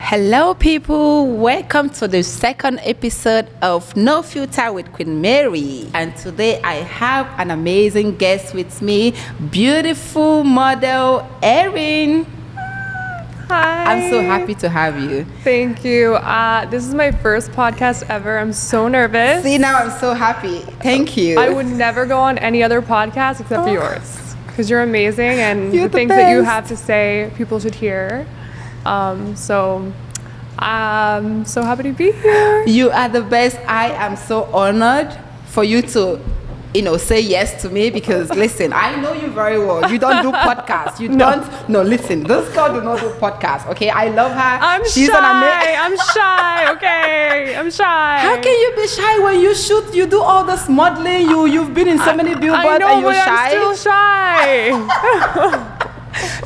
Hello, people. Welcome to the second episode of No Filter with Queen Mary. And today I have an amazing guest with me, beautiful model Erin. Hi. I'm so happy to have you. Thank you. This is my first podcast ever. I'm so nervous. See, now I'm so happy. Thank you. I would never go on any other podcast except for yours because you're amazing and You're the things the that you best. have to say, people should hear. So I'm so happy to be here. You are the best. I am so honored for you to, say yes to me because listen, I know you very well. You don't do podcasts. You don't. No, listen, this girl do not do podcasts. Okay, I love her. She's shy. I'm shy. Okay, I'm shy. How can you be shy when you shoot? You do all this modeling. You've been in so many billboards I know, and you're but shy. I'm still shy.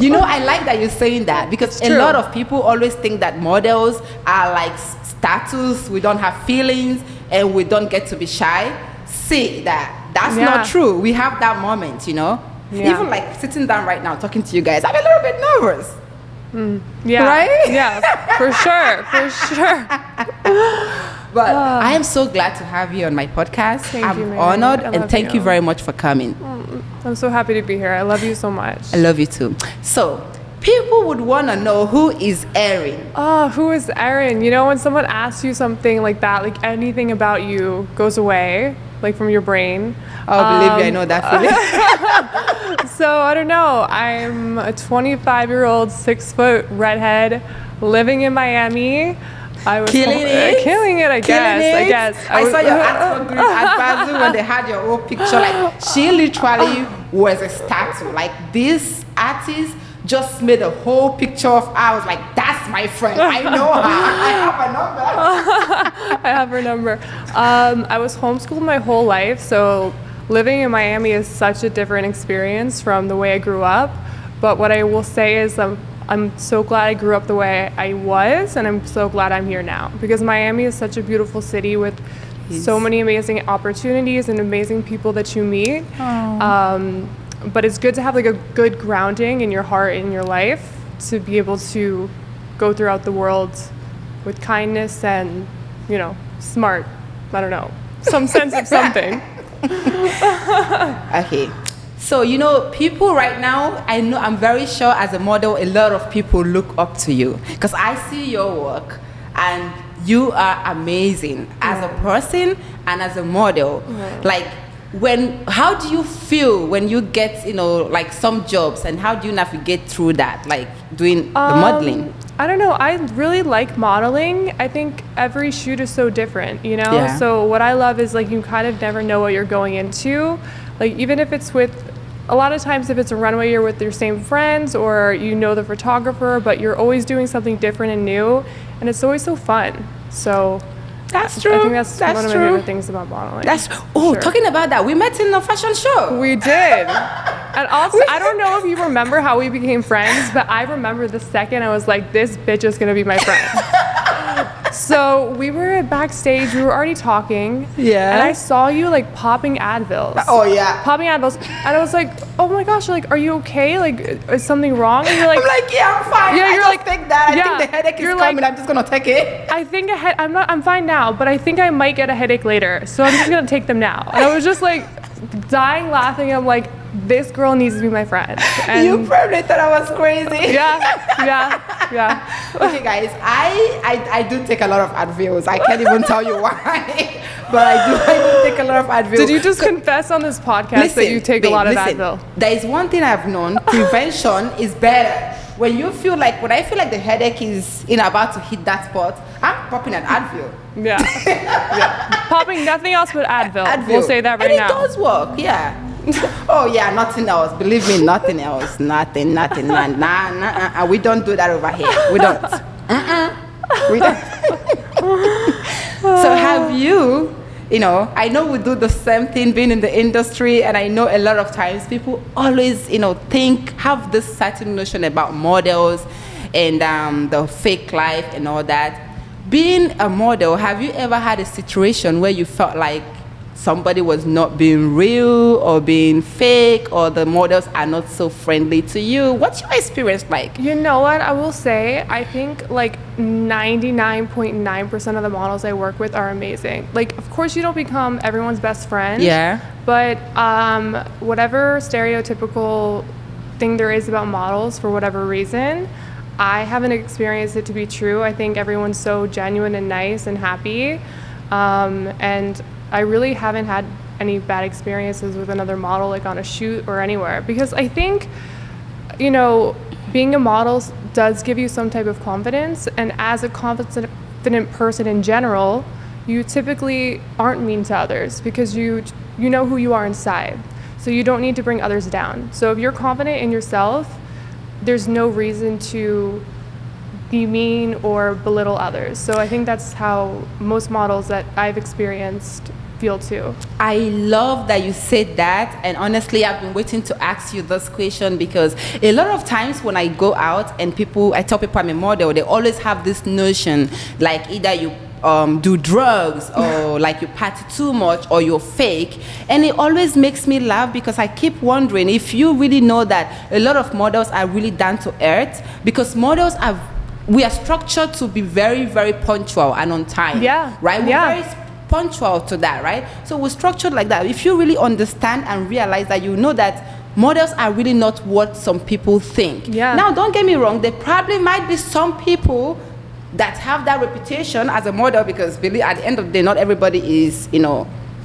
I like that you're saying that because a lot of people always think that models are like statues. We don't have feelings and we don't get to be shy. See that's not true. We have that moment, Yeah. Even like sitting down right now talking to you guys, I'm a little bit nervous. Yeah. Right? Yeah, for sure. But I am so glad to have you on my podcast. Thank you, Mary. Honored I and love thank you very much for coming. I'm so happy to be here. I love you so much. I love you too. So, people would want to know who is Erin. Oh, who is Erin? When someone asks you something like that, like anything about you goes away, like from your brain. Oh, believe me, I know that feeling. So, I don't know. I'm a 25-year-old, 6-foot redhead living in Miami. I was Killing it, I guess. I saw your artwork group at Basel when they had your old picture. Like, she literally was a statue. Like, this artist just made a whole picture of her. I was like, that's my friend. I know her. I have her number. I was homeschooled my whole life, so living in Miami is such a different experience from the way I grew up. But what I will say is I'm so glad I grew up the way I was, and I'm so glad I'm here now because Miami is such a beautiful city with so many amazing opportunities and amazing people that you meet. But it's good to have like a good grounding in your heart and in your life to be able to go throughout the world with kindness and, smart. I don't know, some sense of something. Okay. So, people right now, I'm very sure as a model, a lot of people look up to you because I see your work and you are amazing as a person and as a model. Like, how do you feel when you get, like some jobs and how do you navigate through that, like doing the modeling? I don't know. I really like modeling. I think every shoot is so different, Yeah. So what I love is like you kind of never know what you're going into. Like even if it's a lot of times if it's a runway, you're with your same friends or the photographer, but you're always doing something different and new, and it's always so fun. So that's true. I think that's one of my favorite things about modeling. Talking about that, we met in a fashion show. We did. And also, I don't know if you remember how we became friends, but I remember the second I was like, this bitch is gonna be my friend. So we were backstage, we were already talking. Yeah. And I saw you like popping Advils. Oh yeah. Popping Advils. And I was like, oh my gosh, like, are you okay? Like, is something wrong? And you're like, I'm like, yeah, I'm fine. Yeah, I just take that. I think the headache is coming. Like, I'm just gonna take it. I think I'm fine now, but I think I might get a headache later. So I'm just gonna take them now. And I was just like dying laughing. I'm like, this girl needs to be my friend. And you probably thought I was crazy. Yeah. Okay, guys, I do take a lot of Advils. I can't even tell you why, but I do take a lot of Advils. Did you just confess on this podcast that you take a lot of Advil? There is one thing I've known: prevention is better. When I feel like the headache is about to hit that spot, I'm popping an Advil. Yeah. Popping nothing else but Advil. We'll say that right and now. It does work, yeah. Oh yeah, nothing else. Believe me, nothing else. Nothing. Nah. We don't do that over here. We don't. We don't. So have you? I know we do the same thing being in the industry, and I know a lot of times people always, have this certain notion about models and the fake life and all that. Being a model, have you ever had a situation where you felt like somebody was not being real or being fake, or the models are not so friendly to you? What's your experience like? You know what? I will say, I think like 99.9% of the models I work with are amazing. Like, of course, you don't become everyone's best friend. Yeah. But whatever stereotypical thing there is about models, for whatever reason, I haven't experienced it to be true. I think everyone's so genuine and nice and happy. And I really haven't had any bad experiences with another model, like on a shoot or anywhere, because I think, you know, being a model does give you some type of confidence, and as a confident person in general, you typically aren't mean to others because you know who you are inside, so you don't need to bring others down. So if you're confident in yourself, there's no reason to be mean or belittle others. So I think that's how most models that I've experienced feel too. I love that you said that, and honestly, I've been waiting to ask you this question, because a lot of times when I go out and I tell people I'm a model, they always have this notion like either you do drugs or like you party too much or you're fake, and it always makes me laugh, because I keep wondering if you really know that a lot of models are really down to earth, because we are structured to be very, very punctual and on time. Yeah. Right? We're Yeah. very punctual to that, right? So we're structured like that. If you really understand and realize that, you know that models are really not what some people think. Yeah. Now, don't get me wrong, there probably might be some people that have that reputation as a model, because believe at the end of the day, not everybody is,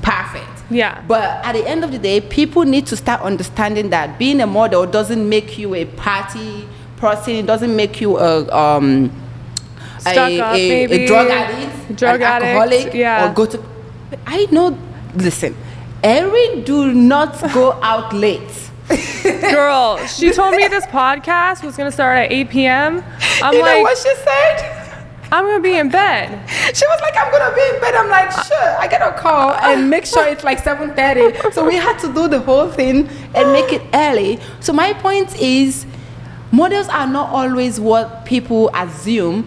perfect. Yeah. But at the end of the day, people need to start understanding that being a model doesn't make you a party person. It doesn't make you a drug addict, an alcoholic, yeah. or go to. I know. Listen, Erin, do not go out late. Girl, she told me this podcast was gonna start at 8 p.m. I'm You like, know what she said? I'm gonna be in bed. She was like, I'm gonna be in bed. I'm like, sure. I gotta call and make sure it's like 7:30. So we had to do the whole thing and make it early. So my point is, models are not always what people assume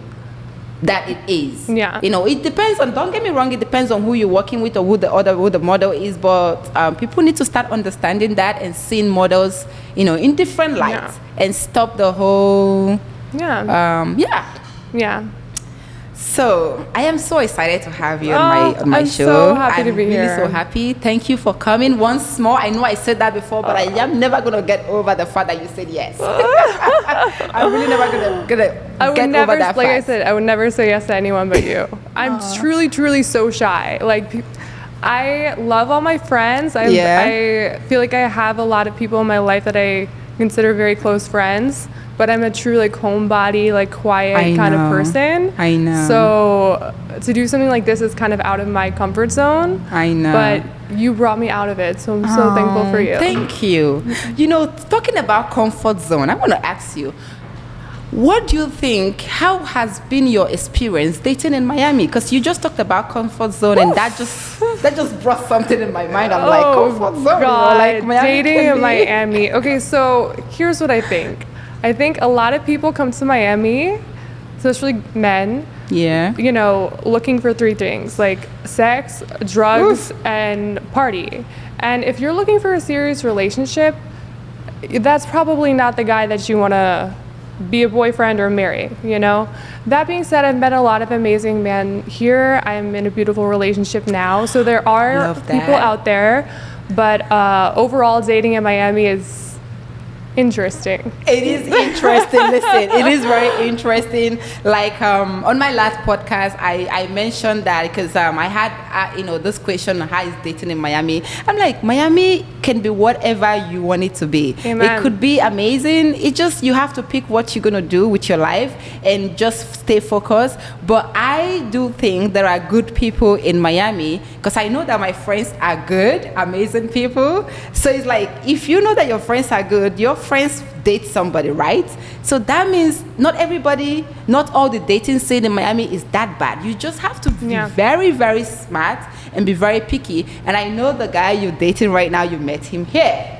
that it is. Yeah. It depends on, don't get me wrong, it depends on who you're working with or who the model is, but people need to start understanding that and seeing models, in different lights, and stop the whole, Yeah. So I am so excited to have you on my I'm show. so happy to be here. I'm really so happy. Thank you for coming once more. I know I said that before, but I am never gonna get over the fact that you said yes. I'm really never gonna get over that like fact. I said, I would never say yes to anyone but you. I'm truly, truly so shy. Like, I love all my friends. I feel like I have a lot of people in my life that I consider very close friends. But I'm a true homebody, quiet kind of person. I know. So to do something like this is kind of out of my comfort zone. I know. But you brought me out of it, so I'm so thankful for you. Thank you. Talking about comfort zone, I want to ask you, what do you think, how has been your experience dating in Miami? Because you just talked about comfort zone, and that just brought something in my mind. I'm like, comfort zone, God, Miami dating in Miami. Okay, so here's what I think. I think a lot of people come to Miami, especially men, looking for three things, like sex, drugs, and party. And if you're looking for a serious relationship, that's probably not the guy that you want to be a boyfriend or marry, That being said, I've met a lot of amazing men here. I'm in a beautiful relationship now. So there are people out there, but overall dating in Miami is interesting. It is interesting. Listen, it is very interesting. On my last podcast, I mentioned that because I had this question, how is dating in Miami? I'm like, Miami can be whatever you want it to be. Amen. It could be amazing. It just, you have to pick what you're gonna do with your life and just stay focused. But I do think there are good people in Miami, because I know that my friends are good, amazing people. So it's like, if you know that your friends are good, your friends date somebody, right? So that means not all the dating scene in Miami is that bad. You just have to be very, very smart and be very picky. And I know the guy you're dating right now, you met him here.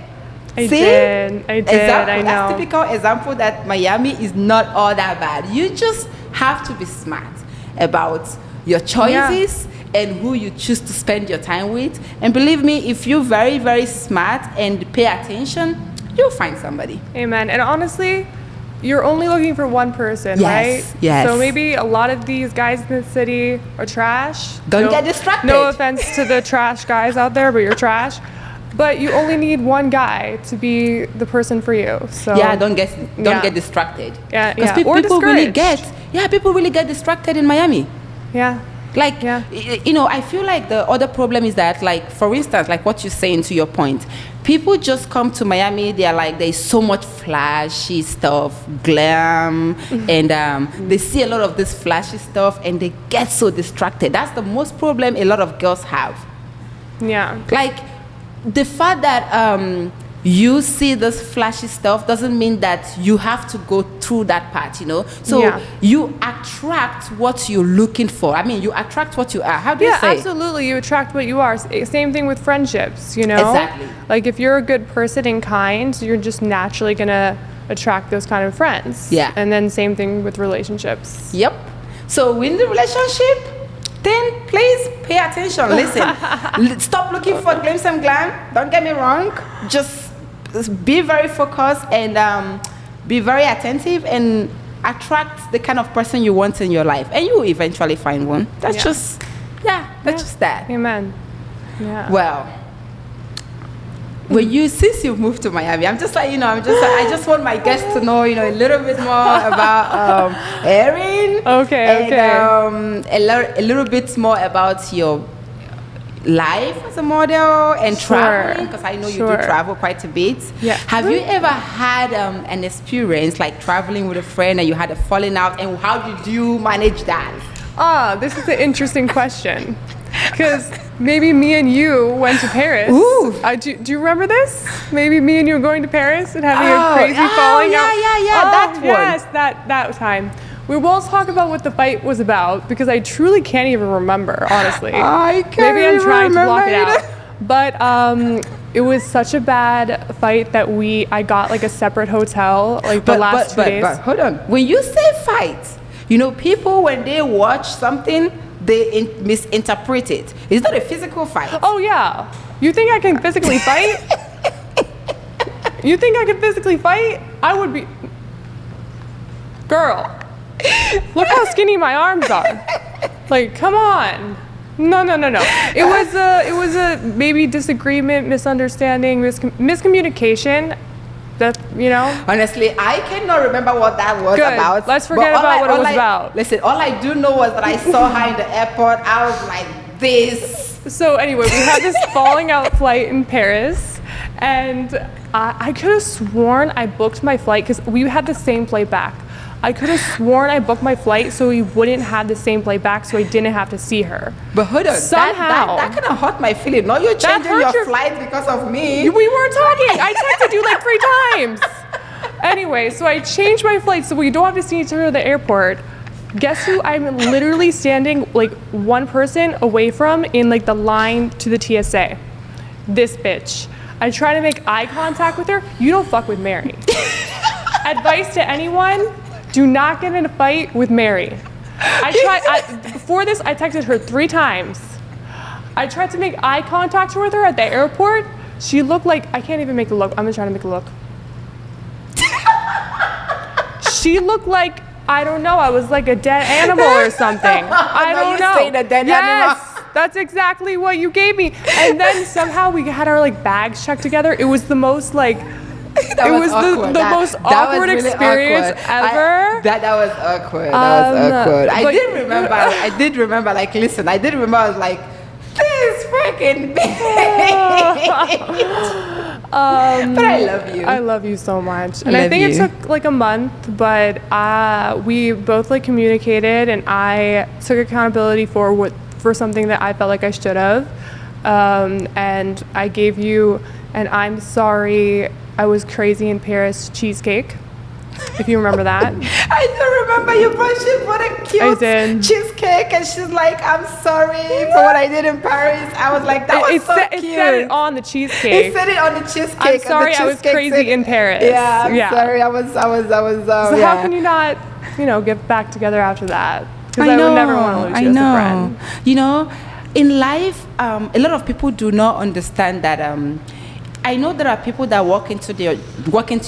I did. I know. That's typical example that Miami is not all that bad. You just have to be smart about your choices and who you choose to spend your time with. And believe me, if you're very, very smart and pay attention, you'll find somebody. Amen. And honestly, you're only looking for one person, Yes, right? yes. So maybe a lot of these guys in the city are trash. Don't get distracted. No offense to the trash guys out there, but you're trash. But you only need one guy to be the person for you. So Yeah, don't get distracted. Yeah, Because yeah. Or people really discouraged. people really get distracted in Miami. Yeah. Like, Yeah. you know, I feel like the other problem is that, like, for instance, like what you're saying, to your point, people just come to Miami, they're like, there's so much flashy stuff, glam, and they see a lot of this flashy stuff and they get so distracted. That's the most problem a lot of girls have. Yeah. Like, the fact that you see this flashy stuff doesn't mean that you have to go through that part, you know? So Yeah. you attract what you're looking for. I mean, you attract what you are. How do you Yeah, say? absolutely. You attract what you are. Same thing with friendships, you know? Exactly. Like if you're a good person and kind, you're just naturally going to attract those kind of friends. Yeah. And then same thing with relationships. Yep. So in the relationship, then please pay attention. Listen, stop looking for glimpse and glam. Don't get me wrong. Just be very focused and be very attentive and attract the kind of person you want in your life, and you will eventually find one. That's Yeah. just just that. Amen. Yeah. Well, since you've moved to Miami, I'm just like, you know, I just want my guests to know, you know, a little bit more about Erin. Okay, and, a little bit more about your life as a model and Sure. traveling, because I know you do Sure. travel quite a bit. Yeah. Have you ever had an experience like traveling with a friend and you had a falling out, and how did you manage that? This is an interesting question. Because maybe me and you went to Paris. Ooh. Do you remember this? Maybe me and you were going to Paris and having a crazy falling out. Yeah, that one. Yes, that time. We won't talk about what the fight was about because I truly can't even remember, honestly. I can't Maybe I'm even trying to block it remember out. But it was such a bad fight that I got like a separate hotel like the last 2 days. But hold on. When you say fight, you know, people when they watch something, they misinterpret it. It's not a physical fight. Oh yeah. You think I can physically fight? You think I can physically fight? I would be. Girl, look how skinny my arms are. Like, come on. No. It was a maybe disagreement, misunderstanding, miscommunication. That, you know. Honestly, I cannot remember what that was Good. about. Let's forget about what it was about. Listen, all I do know was that I saw her in the airport. I was like, this. So anyway, we had this falling out flight in Paris, and I could have sworn I booked my flight because we had the same flight back. I could have sworn I booked my flight so we wouldn't have the same flight back, so I didn't have to see her. But hold on, Somehow. that kind of hurt my feeling. No, you're changing hurt your flight because of me. We weren't talking. I texted you like 3 times. Anyway, so I changed my flight so we don't have to see each other at the airport. Guess who I'm literally standing like one person away from in like the line to the TSA? This bitch. I try to make eye contact with her. You don't fuck with Mary. Advice to anyone, do not get in a fight with Mary. Before this, I texted her 3 times. I tried to make eye contact with her at the airport. She looked like, I can't even make a look. I'm gonna try to make a look. She looked like, I don't know, I was like a dead animal or something. I don't know. Saying a dead animal. That's exactly what you gave me. And then somehow we had our like bags checked together. It was the most like, That it was awkward. the most That was awkward really experience awkward. ever. That was awkward. That was awkward. I but- did remember. Like, listen, I did remember. I was like, this freaking bitch. But I love you. I love you so much. And I Love think it you. took like a month, but we both like communicated, and I took accountability for something that I felt like I should have. And I gave you an I'm sorry, I was crazy in Paris cheesecake, if you remember that. I do remember you brought a cute did. cheesecake, and she's like, I'm sorry for what I did in Paris. I was like, that was so cute. It said it on the cheesecake. It said it on the cheesecake. I'm and the sorry, I was cheesecake crazy said- in Paris. Yeah, I'm sorry. I was. So how can you not, get back together after that? Because I would never want to lose you as a friend. You know, in life, a lot of people do not understand that. I know there are people that walk into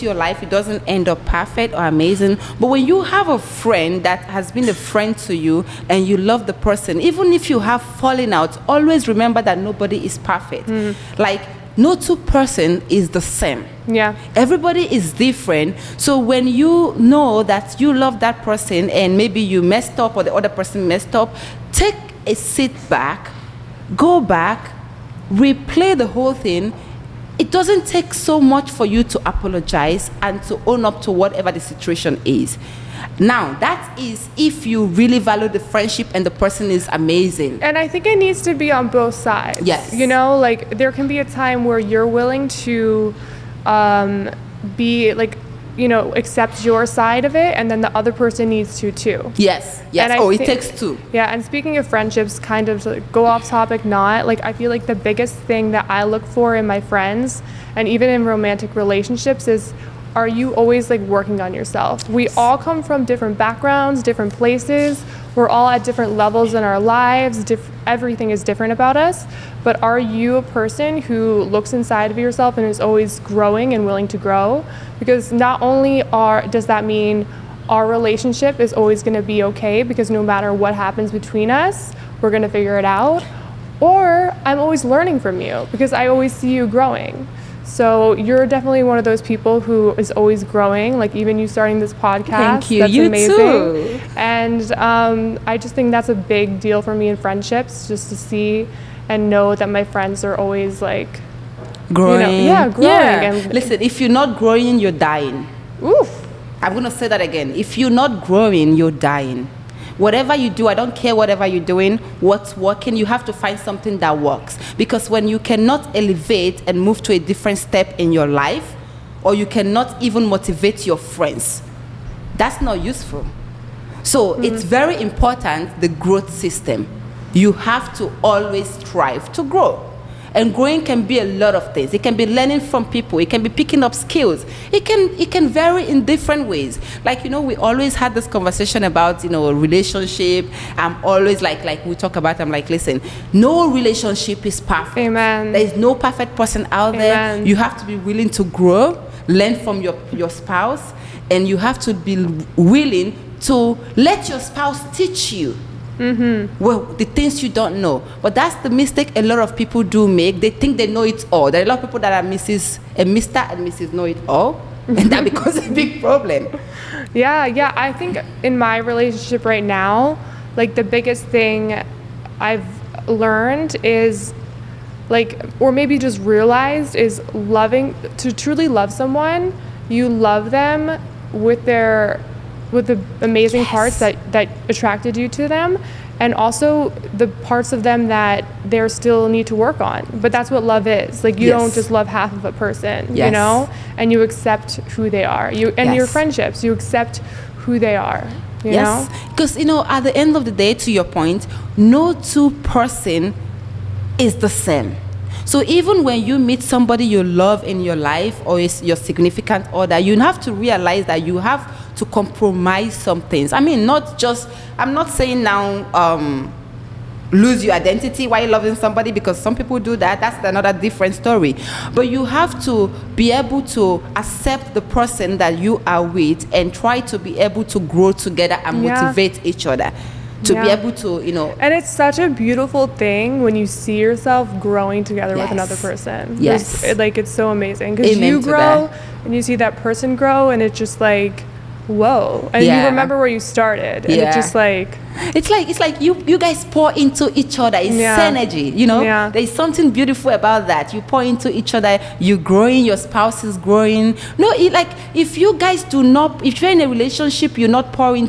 your life. It doesn't end up perfect or amazing. But when you have a friend that has been a friend to you and you love the person, even if you have fallen out, always remember that nobody is perfect. Like, no two person is the same. Yeah. Everybody is different. So when you know that you love that person and maybe you messed up or the other person messed up, take a sit back, go back, replay the whole thing. It doesn't take so much for you to apologize and to own up to whatever the situation is. Now, that is if you really value the friendship and the person is amazing. And I think it needs to be on both sides. Yes. You know, like there can be a time where you're willing to be like, you know, accept your side of it, and then the other person needs to too. Yes. It takes two. Yeah, and speaking of friendships, kind of to go off topic, not like I feel like the biggest thing that I look for in my friends and even in romantic relationships is, are you always like working on yourself? We all come from different backgrounds, different places. We're all at different levels in our lives. Everything is different about us. But are you a person who looks inside of yourself and is always growing and willing to grow? Because not only does that mean our relationship is always going to be okay, because no matter what happens between us, we're going to figure it out. Or I'm always learning from you because I always see you growing. So you're definitely one of those people who is always growing, like even you starting this podcast. Thank you. That's You amazing. too. And I just think that's a big deal for me in friendships, just to see and know that my friends are always like Growing. growing. Yeah. And Listen, if you're not growing, you're dying. oof. I'm going to say that again. If you're not growing, you're dying. Whatever you do, I don't care whatever you're doing, what's working, you have to find something that works. Because when you cannot elevate and move to a different step in your life, or you cannot even motivate your friends, that's not useful. So it's very important, the growth system. You have to always strive to grow. And growing can be a lot of things. It can be learning from people. It can be picking up skills. It can vary in different ways. Like, we always had this conversation about, a relationship. I'm always like we talk about, I'm like, listen, no relationship is perfect. Amen. There is no perfect person out there. You have to be willing to grow, learn from your spouse, and you have to be willing to let your spouse teach you. Well, the things you don't know. But that's the mistake a lot of people do make. They think they know it all. There are a lot of people that are Mr. and Mrs. Know It All, and that becomes a big problem. Yeah. I think in my relationship right now, like the biggest thing I've learned is or maybe just realized is to truly love someone, you love them with the amazing parts that attracted you to them, and also the parts of them that they still need to work on. But that's what love is. Like, you don't just love half of a person, and you accept who they are. Your friendships, you accept who they are. You know? Because, at the end of the day, to your point, no two person is the same. So even when you meet somebody you love in your life, or is your significant other, you have to realize that you have to compromise some things. I mean, I'm not saying now lose your identity while loving somebody, because some people do that. That's another different story. But you have to be able to accept the person that you are with and try to be able to grow together and motivate each other. To be able to, And it's such a beautiful thing when you see yourself growing together with another person. Yes. It's so amazing. Because you grow and you see that person grow, and it's just like, whoa. And you remember where you started. And it's just like... It's like you guys pour into each other. It's synergy, There's something beautiful about that. You pour into each other. You're growing. Your spouse is growing. No, if you guys if you're in a relationship, you're not pouring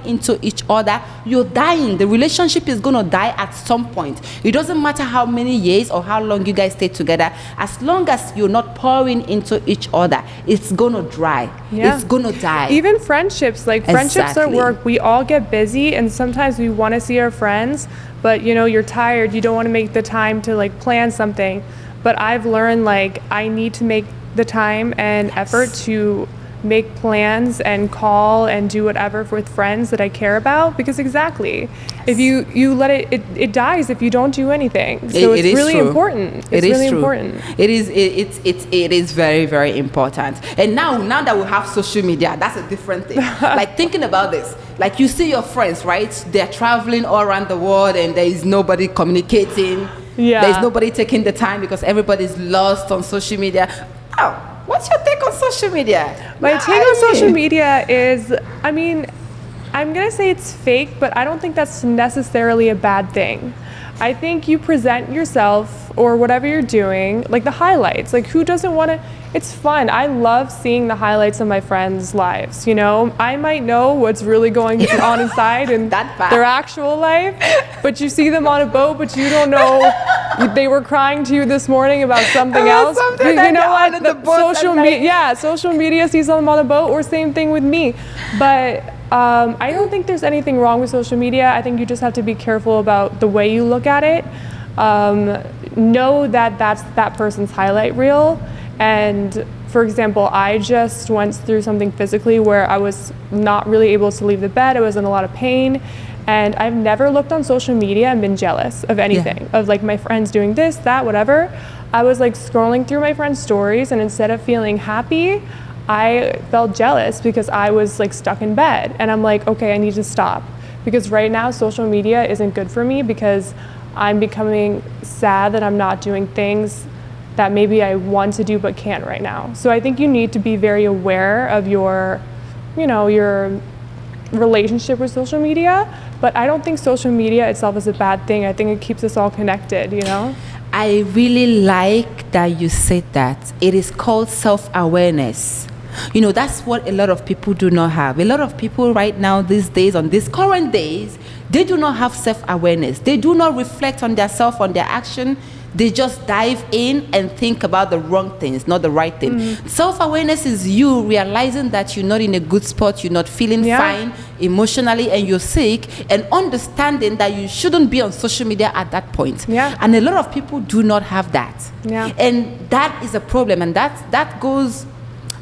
into each other, you're dying. The relationship is gonna die at some point. It doesn't matter how many years or how long you guys stay together. As long as you're not pouring into each other, it's gonna dry. It's gonna die. Even friendships, friendships at work, we all get busy, and sometimes we want to see our friends, but you're tired, you don't want to make the time to plan something. But I've learned I need to make the time and effort to make plans and call and do whatever with friends that I care about, because exactly, if you let it dies if you don't do anything. So it's really true. important. It's It is really true. important. It is very, very important. And now that we have social media, that's a different thing. Like thinking about this, like you see your friends, right? They're traveling all around the world and there is nobody communicating. Yeah. There's nobody taking the time because everybody's lost on social media. Oh, what's your take on social media? My take on social media is, I mean, I'm going to say it's fake, but I don't think that's necessarily a bad thing. I think you present yourself or whatever you're doing, like the highlights. Like, who doesn't want to? It's fun. I love seeing the highlights of my friends' lives. You know, I might know what's really going on inside in their actual life, but you see them on a boat, but you don't know they were crying to you this morning about something else. Something you know what? Social media sees them on a boat, or same thing with me. But I don't think there's anything wrong with social media. I think you just have to be careful about the way you look at it. Know that that's that person's highlight reel. And for example, I just went through something physically where I was not really able to leave the bed. I was in a lot of pain. And I've never looked on social media and been jealous of anything, of like my friends doing this, that, whatever. I was like scrolling through my friends' stories, and instead of feeling happy, I felt jealous because I was like stuck in bed. And I'm like, okay, I need to stop, because right now social media isn't good for me, because I'm becoming sad that I'm not doing things that maybe I want to do but can't right now. So I think you need to be very aware of your relationship with social media, but I don't think social media itself is a bad thing. I think it keeps us all connected, you know? I really like that you said that. It is called self-awareness. You know, that's what a lot of people do not have. A lot of people right now, these days, on these current days, they do not have self-awareness. They do not reflect on their self, on their action. They just dive in and think about the wrong things, not the right thing. Self-awareness is you realizing that you're not in a good spot, you're not feeling fine emotionally, and you're sick, and understanding that you shouldn't be on social media at that point. And a lot of people do not have that. And that is a problem, and that goes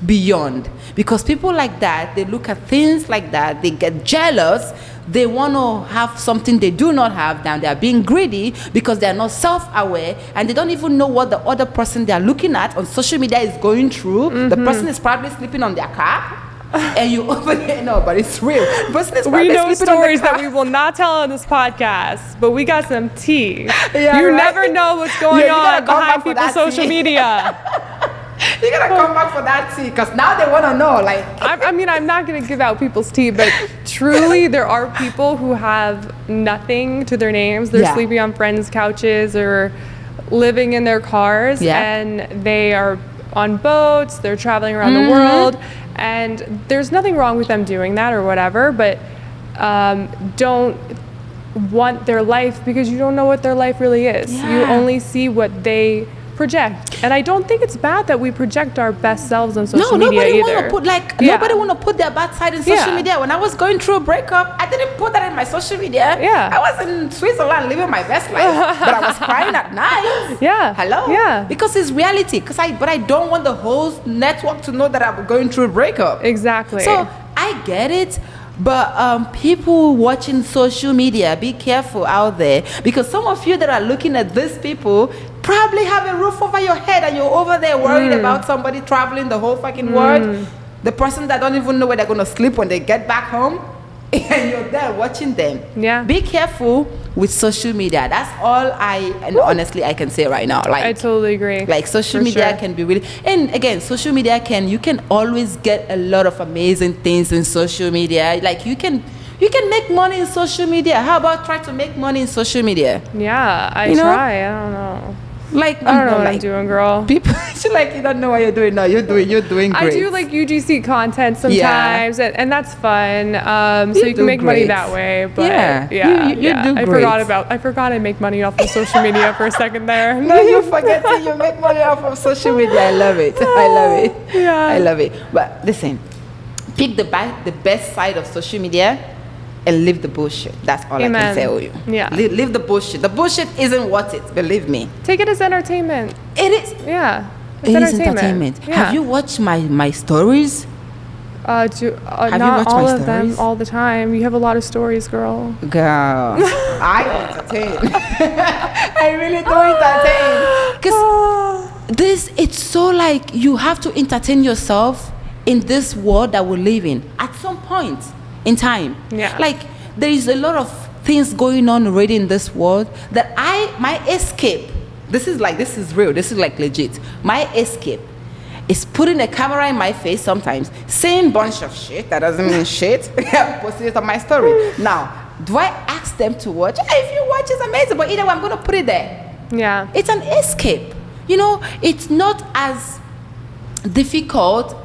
beyond, because people like that, they look at things like that, they get jealous, they want to have something they do not have. Now they are being greedy because they are not self-aware, and they don't even know what the other person they are looking at on social media is going through. The person is probably sleeping on their car, and you over there, no, but it's real. The person is probably we know sleeping stories on the car. that we will not tell on this podcast, but we got some tea. Yeah, you right? never know what's going on behind people's social media. You're gonna come back for that tea, because now they want to know. Like, I mean, I'm not gonna give out people's tea, but truly, there are people who have nothing to their names. They're sleeping on friends' couches or living in their cars, and they are on boats. They're traveling around the world, and there's nothing wrong with them doing that or whatever. But don't want their life, because you don't know what their life really is. You only see what they project, and I don't think it's bad that we project our best selves on social media either. Nobody want to put their bad side in social media. When I was going through a breakup, I didn't put that in my social media. I was in Switzerland living my best life, but I was crying at night. Because it's reality. But I don't want the whole network to know that I'm going through a breakup. Exactly. So I get it. But people watching social media, be careful out there, because some of you that are looking at these people probably have a roof over your head, and you're over there worried about somebody traveling the whole fucking world, the person that don't even know where they're going to sleep when they get back home, and you're there watching them. Be careful with social media. That's all honestly I can say right now. Like, I totally agree. Like, social media can be really, and again, social media you can always get a lot of amazing things in social media. Like, you can make money in social media. How about try to make money in social media? I try. I don't know. Like, I don't know what I'm doing, girl. People like, you don't know what you're doing. No, you're doing great. I do like UGC content sometimes, and that's fun. So you can make money that way. But you do great. I forgot I make money off of social media for a second there. No, you forgetting you make money off of social media. I love it. I love it. But listen, pick the best side of social media and leave the bullshit. That's all I can tell you. Leave the bullshit. The bullshit isn't worth it, believe me. Take it as entertainment. It is. It's entertainment. Have you watched my stories? Have you Not watched all my of them stories? all the time. You have a lot of stories, girl. Girl, I entertain. I really do entertain. Because it's so like you have to entertain yourself in this world that we live in at some point in time. Yeah. Like there is a lot of things going on already in this world that my escape, this is real, this is like legit. My escape is putting a camera in my face sometimes, saying bunch of shit that doesn't mean shit, posting it on my story. Now, do I ask them to watch? If you watch, it's amazing, but either way, I'm going to put it there. Yeah. It's an escape. You know, it's not as difficult.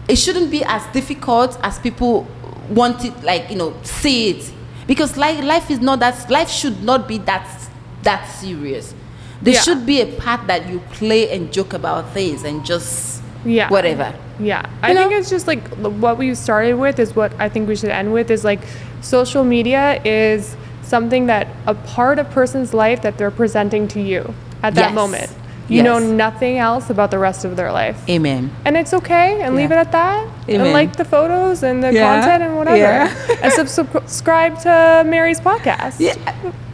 It shouldn't be as difficult as people want it, like, you know, see it. Because life should not be that serious. There should be a part that you play and joke about things and just whatever. Yeah. I think it's just like what we started with is what I think we should end with is like social media is something that a part of a person's life that they're presenting to you at that moment. You know nothing else about the rest of their life. Amen. And it's okay, and leave it at that. Amen. And like the photos and the content and whatever. Yeah. And subscribe to Mary's podcast. Yeah.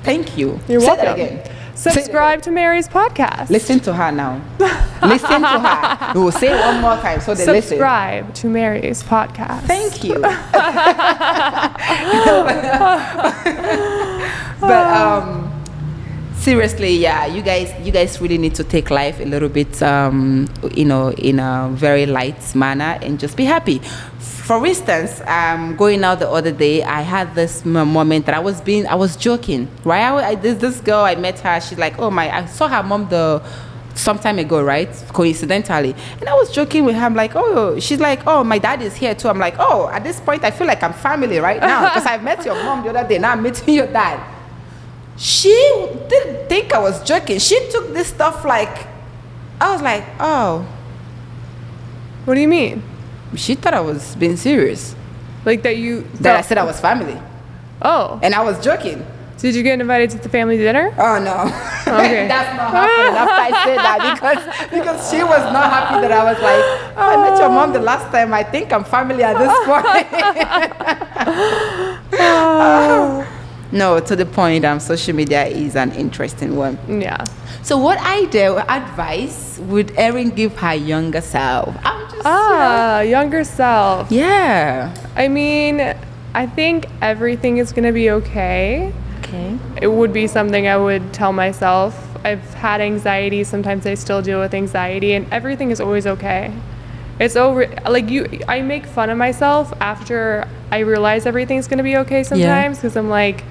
Thank you. You're Say welcome. that again. Subscribe to Mary's podcast. Listen to her now. Listen to her. We will say it one more time so they listen. Subscribe to Mary's podcast. Thank you. But seriously, yeah, you guys really need to take life a little bit, you know, in a very light manner and just be happy. For instance, going out the other day, I had this moment that I was joking, right? This girl, I met her. She's like, I saw her mom some time ago, right? Coincidentally. And I was joking with her. I'm like, she's like, my dad is here too. I'm like, at this point, I feel like I'm family right now because I met your mom the other day. Now I'm meeting your dad. She didn't think I was joking. She took this stuff like, I was like, What do you mean? She thought I was being serious. Like that I said I was family. Oh. And I was joking. Did you get invited to the family dinner? Oh, no. Okay. That's not happening after I said that because she was not happy that I was like, I met your mom the last time. I think I'm family at this point. No, to the point, social media is an interesting one. Yeah. So what advice would Erin give her younger self? Younger self. Yeah. I mean, I think everything is going to be okay. Okay. It would be something I would tell myself. I've had anxiety. Sometimes I still deal with anxiety, and everything is always okay. It's over. I make fun of myself after I realize everything's going to be okay sometimes because I'm like,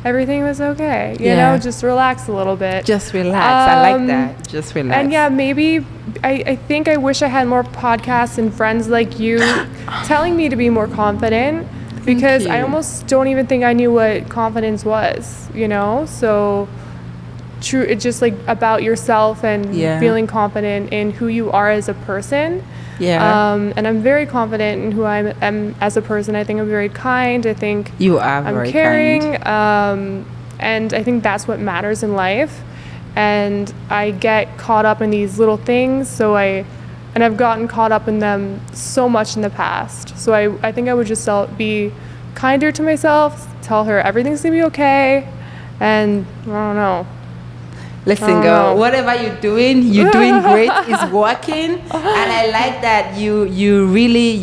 everything was okay. You know, just relax a little bit. Just relax. I like that. Just relax. And yeah, maybe I think I wish I had more podcasts and friends like you telling me to be more confident because I almost don't even think I knew what confidence was, you know? So true, it's just like about yourself and feeling confident in who you are as a person. Yeah. And I'm very confident in who I am as a person. I think I'm very kind. I think you are very caring. kind. And I think that's what matters in life. And I get caught up in these little things. And I've gotten caught up in them so much in the past. So I think I would just be kinder to myself, tell her everything's gonna be okay. And I don't know. Listen, girl, whatever you're doing great. It's working, and I like that you really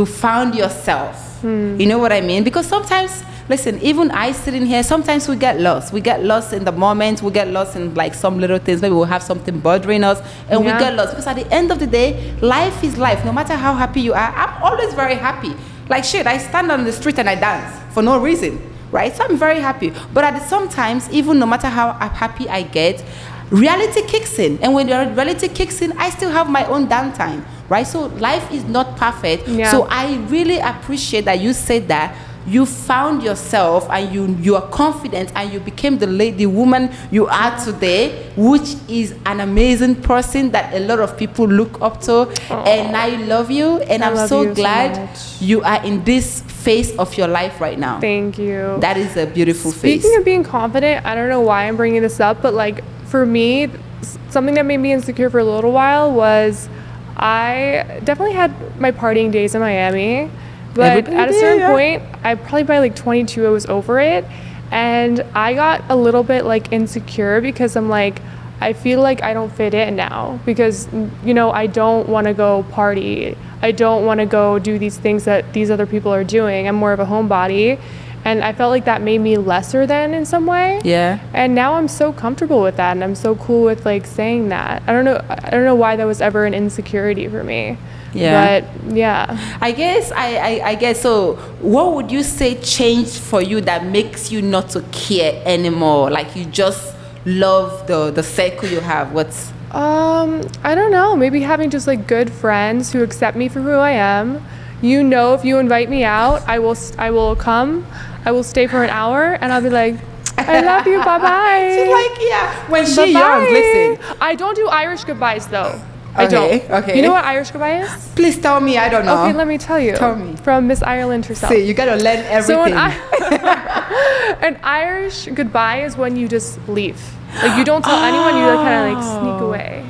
found yourself. You know what I mean? Because sometimes, listen, even I sitting here, sometimes we get lost. We get lost in the moment. We get lost in like some little things. Maybe we'll have something bothering us, and we get lost. Because at the end of the day, life is life. No matter how happy you are, I'm always very happy. Like shit, I stand on the street and I dance for no reason. Right? So I'm very happy. But at sometimes, even no matter how happy I get, reality kicks in. And when the reality kicks in, I still have my own downtime. Right? So life is not perfect. Yeah. So I really appreciate that you said that. You found yourself and you are confident and you became the woman you are today, which is an amazing person that a lot of people look up to. Aww. And I love you, and I'm so glad you are in this phase of your life right now. Thank you. That is a beautiful phase. Speaking of being confident, I don't know why I'm bringing this up, but like for me, something that made me insecure for a little while was I definitely had my partying days in Miami, but Everybody at a did, certain yeah. point, I probably by like 22, I was over it. And I got a little bit like insecure because I'm like, I feel like I don't fit in now because, you know, I don't want to go party. I don't want to go do these things that these other people are doing. I'm more of a homebody. And I felt like that made me lesser than in some way. Yeah. And now I'm so comfortable with that and I'm so cool with like saying that. I don't know why that was ever an insecurity for me. Yeah. But yeah. I guess I guess so. What would you say changed for you that makes you not to care anymore? Like you just love the circle you have. What's I don't know. Maybe having just like good friends who accept me for who I am. You know, if you invite me out, I will come. I will stay for an hour, and I'll be like, I love you. Bye bye. She's like, yeah. When she Bye-bye. young, listen. I don't do Irish goodbyes though. I Okay, don't. okay. You know what Irish goodbye is? Please tell me. I don't know. Okay, let me tell you. Tell me. From Miss Ireland herself. See, you gotta learn everything. So an Irish goodbye is when you just leave. Like you don't tell anyone. You like kind of like sneak away.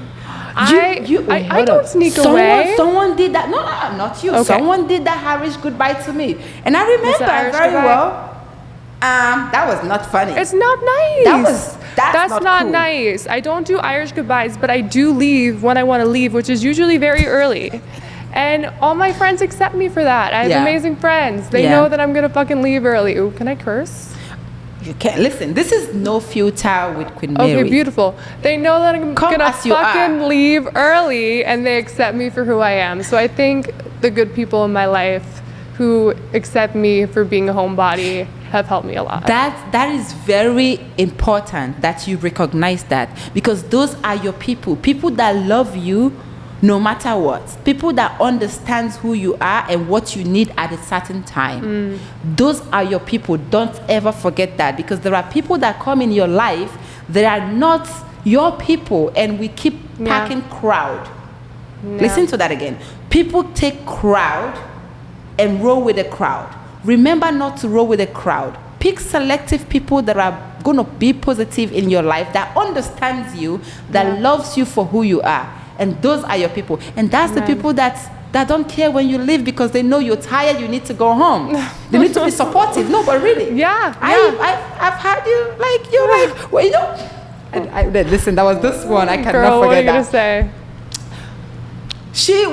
I don't sneak away. Someone did that. No, not you. Okay. Someone did that Irish goodbye to me, and I Was it remember Irish very goodbye? well. That was not funny. It's not nice. That's not cool. nice. I don't do Irish goodbyes, but I do leave when I want to leave, which is usually very early. And all my friends accept me for that. I have Yeah. amazing friends. They Yeah. know that I'm gonna fucking leave early. Ooh, can I curse? You can't listen. This is no filter with Queen Mary. Okay, beautiful. They know that I'm Come gonna as you fucking are. leave early, and they accept me for who I am. So I think the good people in my life who accept me for being a homebody have helped me a lot. That is very important that you recognize that, because those are your people that love you no matter what, people that understands who you are and what you need at a certain time. Those are your people. Don't ever forget that, because there are people that come in your life that are not your people, and we keep packing crowd. Listen to that again. People take crowd and roll with the crowd. Remember not to roll with the crowd. Pick selective people that are going to be positive in your life, that understands you, that loves you for who you are. And those are your people. And that's the people that don't care when you leave, because they know you're tired, you need to go home. They need to be supportive. No, but really. I've had you, like, you're like, well, you know. Listen, that was this one. I cannot Girl, what are forget you gonna that. say?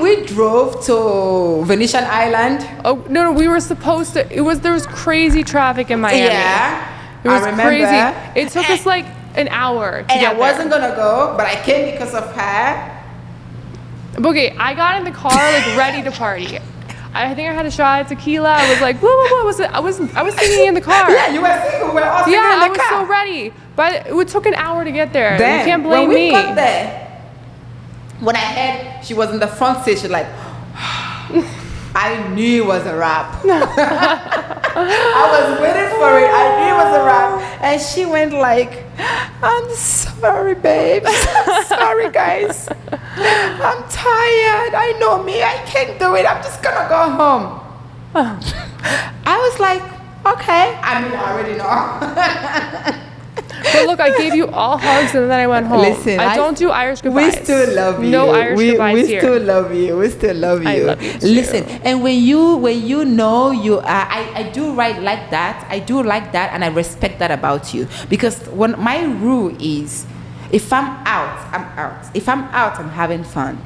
We drove to Venetian Island. Oh no, we were supposed to. There was crazy traffic in Miami. Yeah, it was I remember. crazy. It took us like an hour to And get I wasn't there. gonna go, but I came because of her. Okay, I got in the car like ready to party. I think I had a shot of tequila. I was like, what was it? I was singing in the car. Yeah, you were single. We were all singing Yeah, in the I was car. so ready. But it took an hour to get there. Then, You can't blame when we me. got there, when I heard she was in the front seat, she's like, I knew it was a wrap. I was waiting for it. I knew it was a wrap. And she went like, I'm sorry, babes. Sorry, guys. I'm tired. I know me. I can't do it. I'm just going to go home. I was like, okay. I mean, I already know. But look, I gave you all hugs and then I went home. Listen, I don't do Irish goodbyes. We still love you. No Irish goodbyes we here. still love you. We still love you. I love you too. Listen, and when you know you are, I do right like that. I do like that, and I respect that about you, because when my rule is, if I'm out, I'm out. If I'm out, I'm having fun.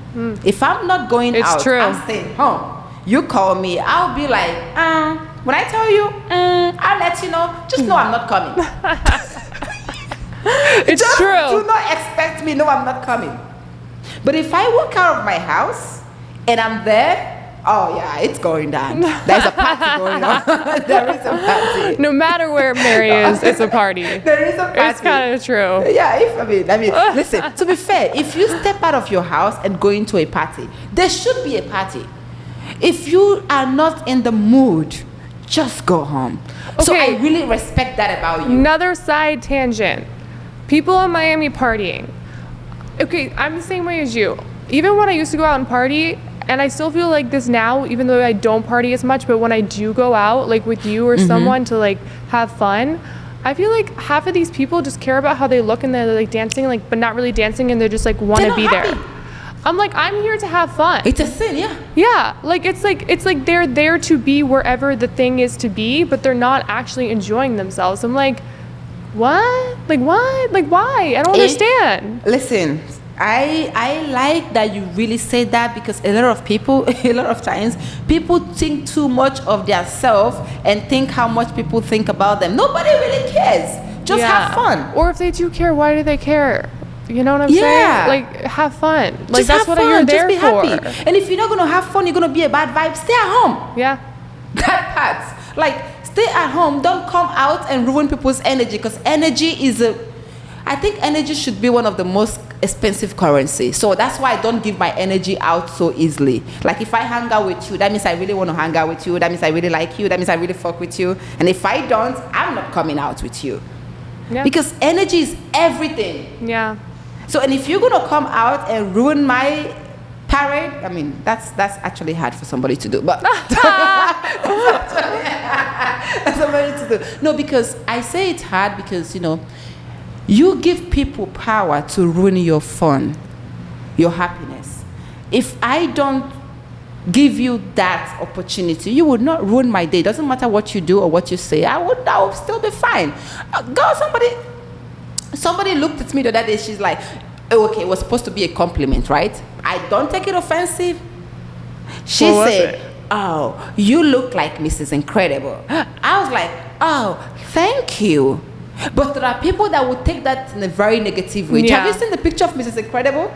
If I'm not going It's out, true. I'm staying home. You call me, I'll be like, when I tell you, I'll let you know. Just know I'm not coming. It's Just true. do not expect me. No, I'm not coming. But if I walk out of my house and I'm there, oh yeah, it's going down. There's a party going on. There is a party. No matter where Mary is, it's a party. There is a party. It's kind of true. Yeah, I mean, listen, to be fair, if you step out of your house and go into a party, there should be a party. If you are not in the mood, just go home. So Okay. I really respect that about you. Another side tangent. People in Miami partying. Okay, I'm the same way as you. Even when I used to go out and party, and I still feel like this now, even though I don't party as much, but when I do go out, like with you or someone to like have fun, I feel like half of these people just care about how they look and they're like dancing, like but not really dancing, and they're just like want They're to not be happy. there. I'm like, I'm here to have fun. It's a sin, yeah. Yeah, it's like they're there to be wherever the thing is to be, but they're not actually enjoying themselves. I'm like, what? Like what? Like why? I don't understand. Listen, I like that you really say that, because a lot of people, a lot of times, people think too much of their self and think how much people think about them. Nobody really cares. Just have fun. Or if they do care, why do they care? You know what I'm saying? Like, have fun. Like, just that's what you're there just be for. Happy. And if you're not going to have fun, you're going to be a bad vibe, stay at home. Yeah. That part. Like, stay at home. Don't come out and ruin people's energy, because energy is I think energy should be one of the most expensive currency. So that's why I don't give my energy out so easily. Like, if I hang out with you, that means I really want to hang out with you. That means I really like you. That means I really fuck with you. And if I don't, I'm not coming out with you. Yeah. Because energy is everything. Yeah. So, and if you're gonna come out and ruin my parade, I mean, that's actually hard for somebody to do. But that's somebody to do. No, because I say it's hard because, you know, you give people power to ruin your fun, your happiness. If I don't give you that opportunity, you would not ruin my day. Doesn't matter what you do or what you say. I would still be fine. Somebody looked at me the other day. She's like, oh, okay, it was supposed to be a compliment, right? I don't take it offensive. She said, oh, you look like Mrs. Incredible. I was like, oh, thank you. But there are people that would take that in a very negative way. Yeah. Have you seen the picture of Mrs. Incredible?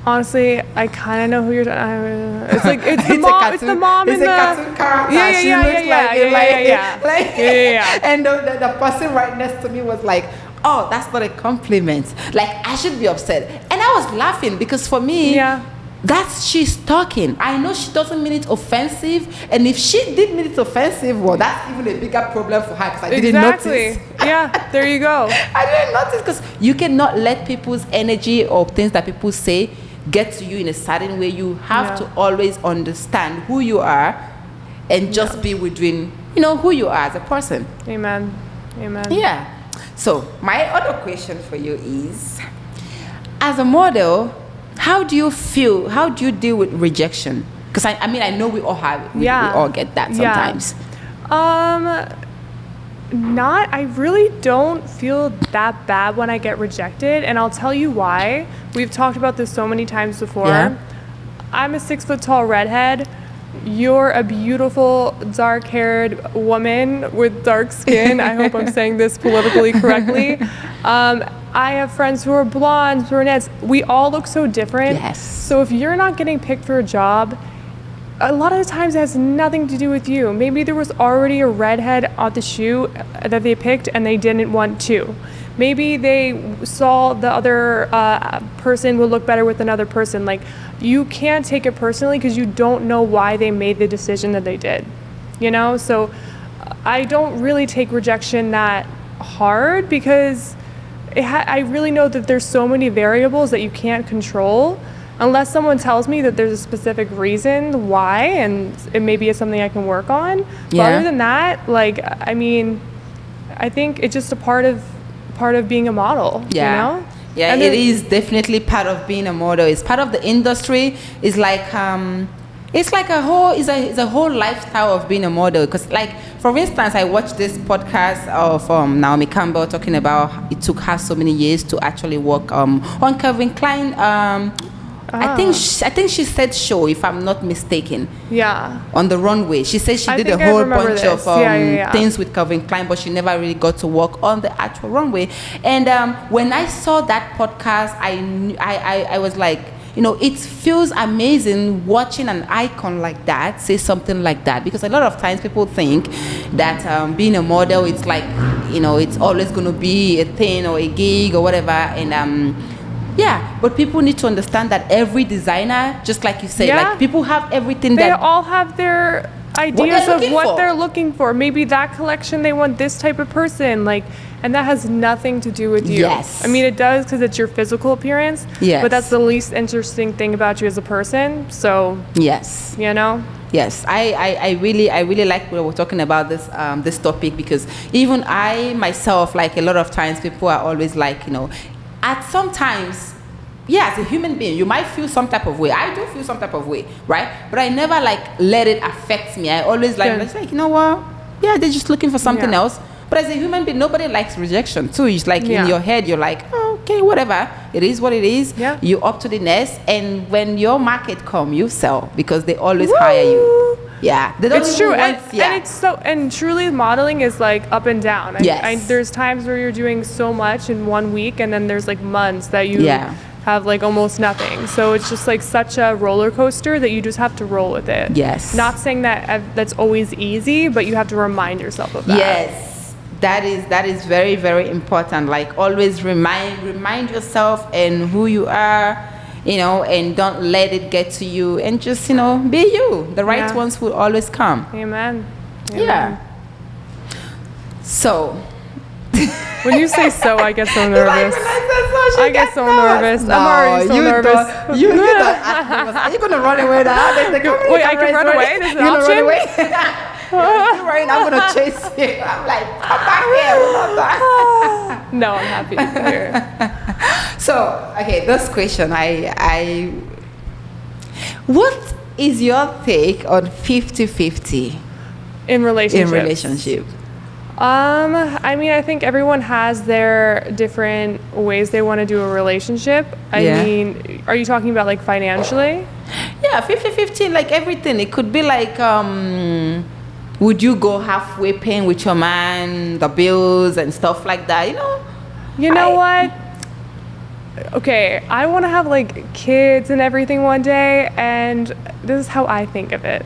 Honestly, I kind of know who you're. It's like it's the It's mom. It's the mom in the. cartoon character. Yeah. And the person right next to me was like, "Oh, that's not a compliment. Like, I should be upset." And I was laughing because for me, she's talking. I know she doesn't mean it offensive, and if she did mean it offensive, well, that's even a bigger problem for her, because I didn't notice. Yeah, there you go. I didn't notice, because you cannot let people's energy or things that people say get to you in a certain way. You have to always understand who you are and just be within, you know, who you are as a person. Amen. Yeah. So my other question for you is, as a model, how do you feel? How do you deal with rejection? Because I mean, I know we all have it. We all get that sometimes. I really don't feel that bad when I get rejected, and I'll tell you why. We've talked about this so many times before. Yeah. I'm a 6 foot tall redhead. You're a beautiful dark-haired woman with dark skin. I hope I'm saying this politically correctly. I have friends who are blondes, brunettes. We all look so different. Yes. So if you're not getting picked for a job, a lot of the times it has nothing to do with you. Maybe there was already a redhead at the shoot that they picked and they didn't want to. Maybe they saw the other person would look better with another person. Like, you can't take it personally because you don't know why they made the decision that they did. You know? So I don't really take rejection that hard because I really know that there's so many variables that you can't control. Unless someone tells me that there's a specific reason why, and it maybe is something I can work on. But other than that, like, I mean, I think it's just a part of being a model. Yeah. You know? Yeah, and it is definitely part of being a model. It's part of the industry. It's like it's a whole lifestyle of being a model. Because, like, for instance, I watched this podcast of Naomi Campbell talking about it took her so many years to actually work on Calvin Klein. I think she said show, if I'm not mistaken. Yeah. On the runway. She said she did a whole bunch of things with Calvin Klein, but she never really got to work on the actual runway. And when I saw that podcast, I was like, you know, it feels amazing watching an icon like that say something like that, because a lot of times people think that being a model, it's like, you know, it's always going to be a thing or a gig or whatever. And yeah, but people need to understand that every designer, just like you say, like, people have everything. They all have their ideas of what they're looking for. Maybe that collection, they want this type of person, like, and that has nothing to do with you. Yes. I mean, it does because it's your physical appearance. Yes. But that's the least interesting thing about you as a person. So. Yes. You know. Yes, I really like when we're talking about this topic, because even I myself, like, a lot of times people are always like, you know, at sometimes yeah, as a human being, you might feel some type of way. I do feel some type of way, right? But I never like let it affect me. I always like, it's like, you know what? Yeah, they're just looking for something else. But as a human being, nobody likes rejection too. It's like in your head, you're like, oh, okay, whatever. It is what it is. Yeah. You're up to the nest. And when your market come, you sell because they always hire you. Yeah, they don't. It's true, and it's so, and truly modeling is like up and down. There's times where you're doing so much in 1 week, and then there's like months that you have like almost nothing. So it's just like such a roller coaster that you just have to roll with it. Yes. Not saying that that's always easy, but you have to remind yourself of that. Yes, that is very, very important. Like always remind yourself and who you are. You know, and don't let it get to you, and just, you know, be you. The right ones will always come. Amen. Yeah. So, when you say so, I get so nervous. I get so nervous. No, I'm already so nervous. Are you gonna run away now? Wait, I can run away? There's an option? Right, I'm gonna chase you. I'm like, come back here. No, I'm happy to be here. So, okay, this question, what is your take on 50-50 in relationships? In relationship. I mean, I think everyone has their different ways they want to do a relationship. I mean, are you talking about like financially? Yeah, 50-50, like everything. It could be like, would you go halfway paying with your man, the bills and stuff like that, you know? You know what? Okay, I want to have like kids and everything one day, and this is how I think of it.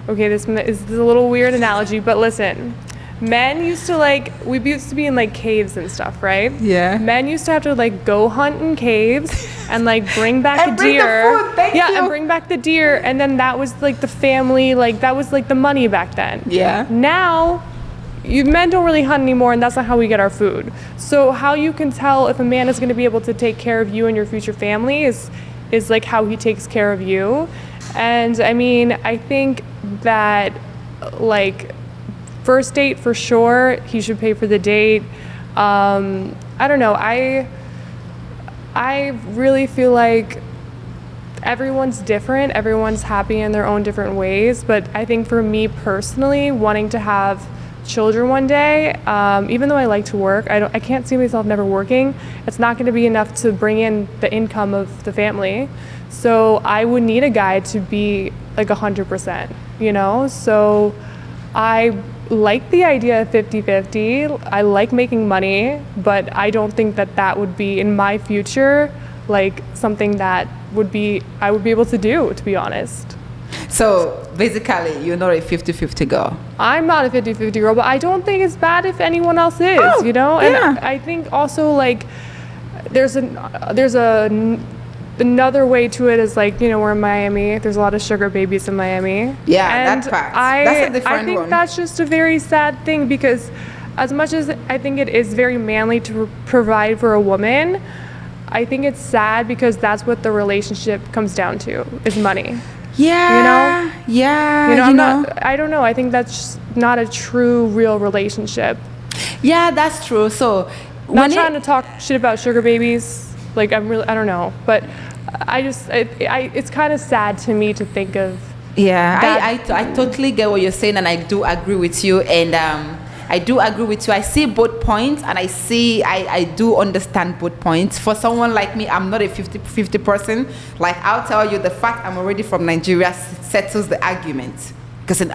Okay, this is a little weird analogy, but listen. Men used to we used to be in like caves and stuff, right? Yeah. Men used to have to like go hunt in caves and like bring back a deer. The food. Thank you. And bring back the deer, and then that was like the family, like that was like the money back then. Yeah. Now, men don't really hunt anymore, and that's not how we get our food. So how you can tell if a man is going to be able to take care of you and your future family is like how he takes care of you. And I mean, I think that like first date for sure, he should pay for the date. I don't know. I really feel like everyone's different. Everyone's happy in their own different ways. But I think for me personally, wanting to have children one day, even though I like to work, I can't see myself never working. It's not going to be enough to bring in the income of the family. So I would need a guy to be like 100%, you know? So I like the idea of 50-50. I like making money, but I don't think that would be in my future like something that I would be able to do, to be honest. So basically, you're not a 50-50 girl. I'm not a 50-50 girl, but I don't think it's bad if anyone else is, you know? And I think also like there's another way to it is like, you know, we're in Miami. There's a lot of sugar babies in Miami. Yeah, and that's fact. That's a different I think one. that's just a very sad thing, because as much as I think it is very manly to provide for a woman, I think it's sad because that's what the relationship comes down to, is money. Yeah. You know? Yeah. I don't know. I think that's not a true, real relationship. Yeah, that's true. So, not trying to talk shit about sugar babies. Like, I don't know. But it's kind of sad to me to think of. Yeah, I totally get what you're saying, and I do agree with you. And I do agree with you. I see both points, and I do understand both points. For someone like me, I'm not a 50-50 person. Like, I'll tell you, the fact I'm already from Nigeria settles the argument. Because in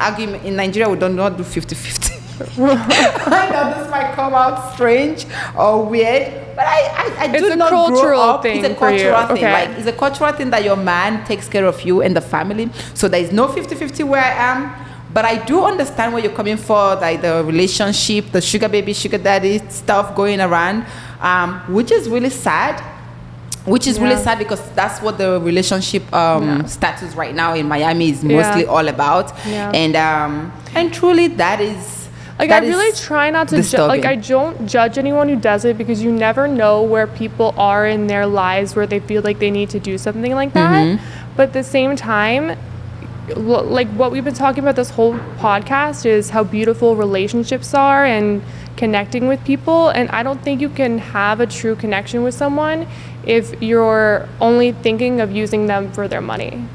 Nigeria, we do not do 50-50. I know this might come out strange or weird, but I do not grow up. It's a cultural thing. Okay. Like, it's a cultural thing that your man takes care of you and the family. So there is no 50-50 where I am. But I do understand where you're coming from, like the relationship, the sugar baby, sugar daddy stuff going around, which is really sad. Really sad, because that's what the relationship status right now in Miami is mostly all about. Yeah. And truly that is. Like, I really try not to I don't judge anyone who does it, because you never know where people are in their lives where they feel like they need to do something like that. Mm-hmm. But at the same time, like what we've been talking about this whole podcast is how beautiful relationships are and connecting with people. And I don't think you can have a true connection with someone if you're only thinking of using them for their money.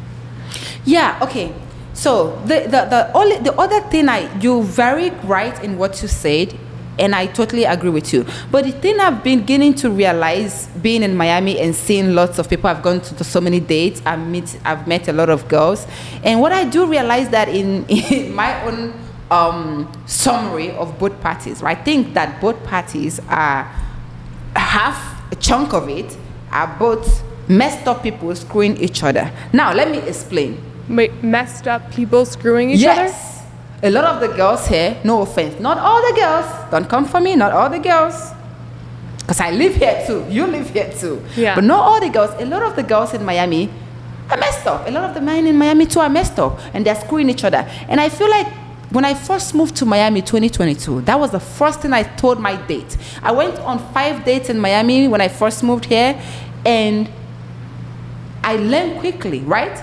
Yeah, okay. So the other thing you're very right in what you said, and I totally agree with you. But the thing I've been beginning to realize, being in Miami and seeing lots of people, I've gone to so many dates, I've met a lot of girls, and what I do realize that in my own summary of both parties, right, I think that both parties are half a chunk of it are both messed up people screwing each other. Now let me explain. Wait, messed up people screwing each other? Yes. A lot of the girls here, no offense, not all the girls, don't come for me, not all the girls, because I live here too, you live here too. Yeah. But not all the girls, a lot of the girls in Miami are messed up. A lot of the men in Miami too are messed up, and they're screwing each other. And I feel like when I first moved to Miami 2022, that was the first thing I told my date. I went on 5 dates in Miami when I first moved here, and I learned quickly, right?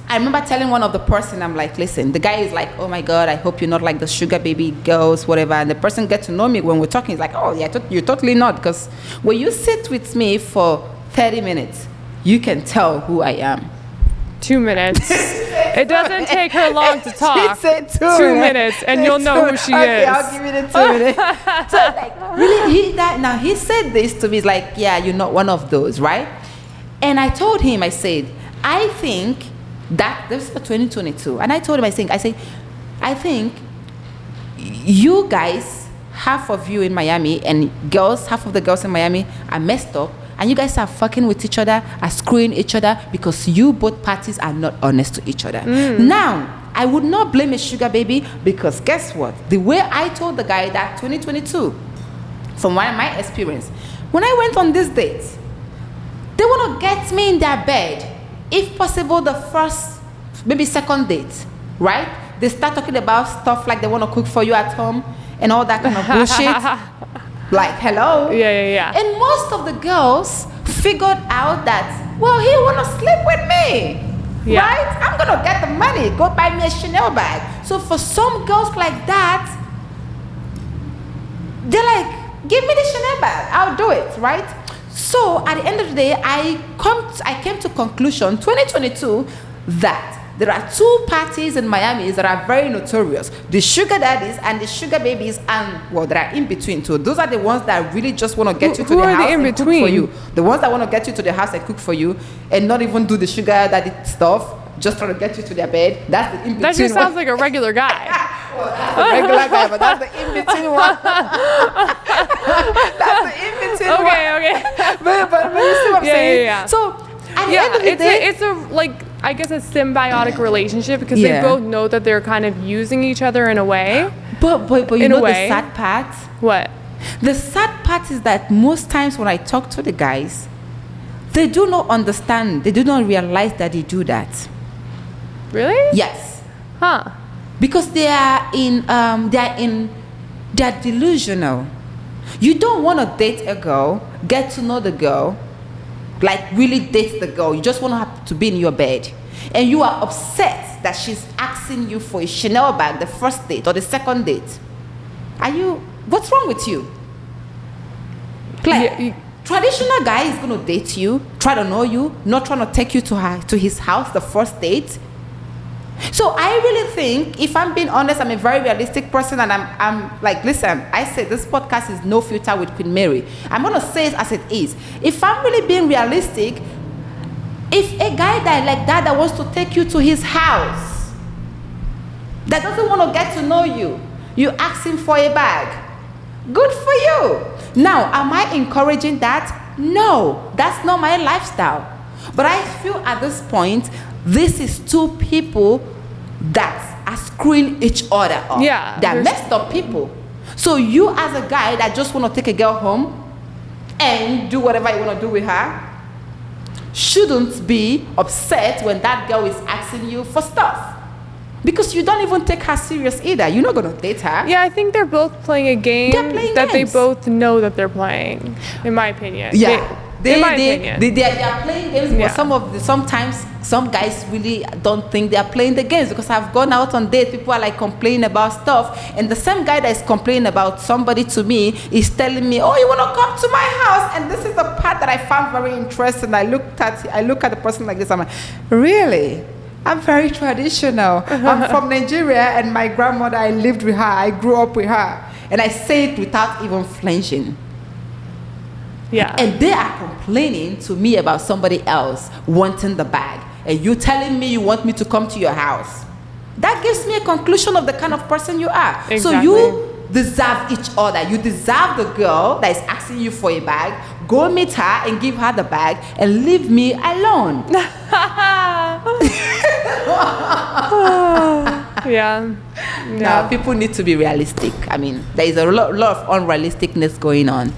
I remember telling one of the person, I'm like, listen, the guy is like, oh my God, I hope you're not like the sugar baby girls, whatever. And the person gets to know me when we're talking. He's like, oh yeah, you're totally not. Because when you sit with me for 30 minutes, you can tell who I am. 2 minutes. It doesn't take her long to talk. She said 2 minutes, and you'll know who she okay, is. I'll give you the 2 minutes. So like, really, now he said this to me. He's like, yeah, you're not one of those, right? And I told him, I said, I think that this is for 2022, and I told him, I think you guys, half of you in Miami, and girls, half of the girls in Miami are messed up, and you guys are fucking with each other, are screwing each other because you both parties are not honest to each other. Now, I would not blame a sugar baby, because guess what? The way I told the guy that 2022, from my experience, when I went on this date, they want to get me in their bed. If possible, the first, maybe second date, right? They start talking about stuff like they want to cook for you at home and all that kind of bullshit. Like, hello? Yeah. And most of the girls figured out that, well, he want to sleep with me, right? I'm going to get the money, go buy me a Chanel bag. So for some girls like that, they're like, give me the Chanel bag, I'll do it, right? So at the end of the day, I came to conclusion 2022 that there are 2 parties in Miami that are very notorious: the sugar daddies and the sugar babies, and well, there are in between too. Those are the ones that really just want to get you to the house and cook for you. The ones that want to get you to the house and cook for you, and not even do the sugar daddy stuff, just trying to get you to their bed. That's the in between. That just sounds like a regular guy. Well, that's the regular guy, but that's the in between one. That's the in between one. Okay. But you see what I'm saying? Yeah. So at the end of the day, it's a I guess a symbiotic relationship, because they both know that they're kind of using each other in a way. But you know the sad part? What? The sad part is that most times when I talk to the guys, they do not understand. They do not realize that they do that. Really? Yes. Huh. Because they're delusional. You don't want to date a girl, get to know the girl, like really date the girl. You just want to have to be in your bed, and you are upset that she's asking you for a Chanel bag the first date or the second date. What's wrong with you? Like, traditional guy is going to date you, try to know you, not trying to take you to his house the first date. So I really think, if I'm being honest, I'm a very realistic person, and I'm like, listen, I said this podcast is no filter with Queen Mary. I'm going to say it as it is. If I'm really being realistic, if a guy that wants to take you to his house, that doesn't want to get to know you, you ask him for a bag, good for you. Now, am I encouraging that? No, that's not my lifestyle. But I feel at this point, this is 2 people that are screwing each other up. Yeah. They're messed up people. So you, as a guy that just want to take a girl home and do whatever you want to do with her, shouldn't be upset when that girl is asking you for stuff. Because you don't even take her serious either. You're not going to date her. Yeah, I think they're both playing a game They're playing that games. they both know that they're playing, in my opinion. Yeah. In my opinion. They are playing games, Yeah. but sometimes some guys really don't think they are playing the games, because I've gone out on dates, people are like complaining about stuff, and the same guy that is complaining about somebody to me is telling me, oh, you want to come to my house? And this is the part that I found very interesting. I look at the person like this, I'm like, really? I'm very traditional. I'm from Nigeria, and my grandmother, I lived with her, I grew up with her, and I say it without even flinching. Yeah. And they are complaining to me about somebody else wanting the bag, and you telling me you want me to come to your house. That gives me a conclusion of the kind of person you are. Exactly. So you deserve each other. You deserve the girl that is asking you for a bag. Go meet her and give her the bag, and leave me alone. Yeah. Now, people need to be realistic. I mean, there is a lot of unrealisticness going on.